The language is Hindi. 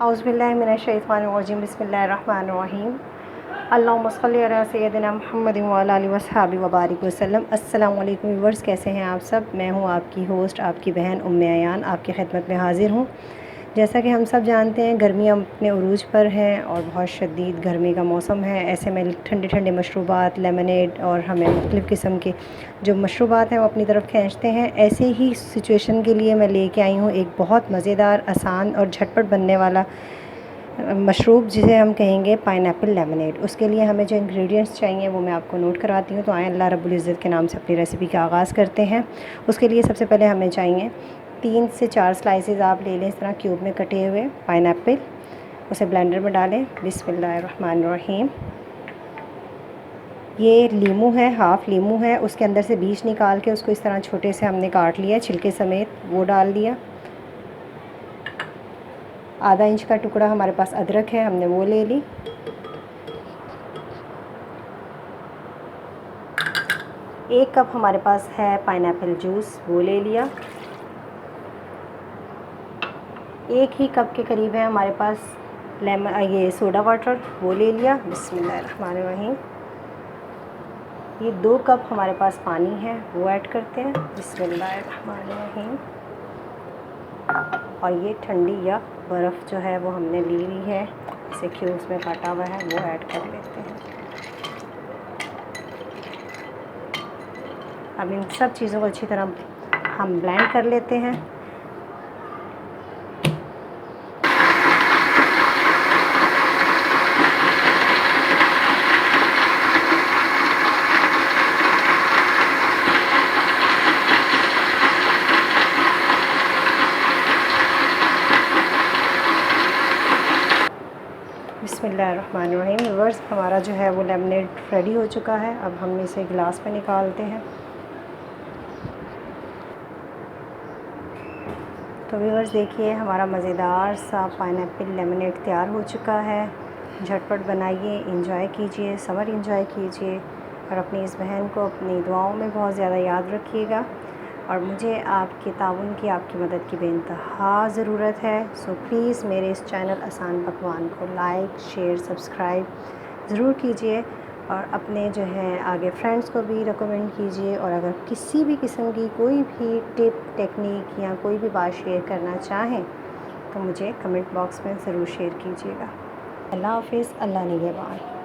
औज़ुबिल्लाहि मिनश्शैतानिर्रजीम बिस्मिल्लाहिर्रहमानिर्रहीम अल्लाहुम्मा सल्लि अला सय्यदिना मुहम्मदिन व अला आलिहि वस्हबी व बारिक वसल्लम। अस्सलाम वालेकुम व्यूअर्स, कैसे हैं आप सब। मैं हूं आपकी होस्ट, आपकी बहन उम्मे अयान, आपकी खिदमत में हाज़िर हूं। जैसा कि हम सब जानते हैं, गर्मियाँ अपने उरूज पर हैं और बहुत शदीद गर्मी का मौसम है। ऐसे में ठंडे ठंडे मशरूबात, लेमनेड और हमें मुख्तलिफ़ किस्म के जो मशरूबात हैं वो अपनी तरफ खींचते हैं। ऐसे ही सिचुएशन के लिए मैं लेके आई हूँ एक बहुत मज़ेदार, आसान और झटपट बनने वाला मशरूब, जिसे हम कहेंगे पाइनएप्पल लेमनेड। उसके लिए हमें जो इंग्रेडिएंट्स चाहिए वो मैं आपको नोट कराती हूँ। तो आए अल्लाह रब्बुल इज़्ज़त के नाम से अपनी रेसिपी का आगाज़ करते हैं। उसके लिए सबसे पहले हमें चाहिए 3 से 4 स्लाइसेस आप ले लें इस तरह क्यूब में कटे हुए पाइनएप्पल। उसे ब्लेंडर में डालें। बिस्मिल्लाहिर्रहमानिर्रहीम। ये लीमू है, हाफ़ लीमू है, उसके अंदर से बीज निकाल के उसको इस तरह छोटे से हमने काट लिया छिलके समेत, वो डाल दिया। आधा इंच का टुकड़ा हमारे पास अदरक है, हमने वो ले ली। 1 कप हमारे पास है पाइनएप्पल जूस, वो ले लिया। 1 ही कप के करीब है हमारे पास ये सोडा वाटर, वो ले लिया। बिस्मिल्लाहिर्रहमानिर्रहीम। ये 2 कप हमारे पास पानी है, वो ऐड करते हैं। बिस्मिल्लाहिर्रहमानिर्रहीम। और ये ठंडी या बर्फ़ जो है वो हमने ली हुई है, इसे क्यूब्स में काटा हुआ है, वो ऐड कर लेते हैं। अब इन सब चीज़ों को अच्छी तरह हम ब्लेंड कर लेते हैं। बिस्मिल्लाहिर्रहमानिर्रहीम। व्यूअर्स, हमारा जो है वो लेमनेड रेडी हो चुका है। अब हम इसे गिलास में निकालते हैं। तो व्यूअर्स देखिए, हमारा मज़ेदार सा पाइनएप्पल लेमनेड तैयार हो चुका है। झटपट बनाइए, एंजॉय कीजिए, समर एंजॉय कीजिए और अपनी इस बहन को अपनी दुआओं में बहुत ज़्यादा याद रखिएगा। और मुझे आपके ताउन की, आपकी मदद की बेइंतहा ज़रूरत है। सो प्लीज़ मेरे इस चैनल आसान पकवान को लाइक, शेयर, सब्सक्राइब ज़रूर कीजिए और अपने जो है आगे फ्रेंड्स को भी रिकमेंड कीजिए। और अगर किसी भी किस्म की कोई भी टिप, टेक्निक या कोई भी बात शेयर करना चाहें तो मुझे कमेंट बॉक्स में ज़रूर शेयर कीजिएगा। अल्लाह हाफ़िज़, अल्लाह निगहबान।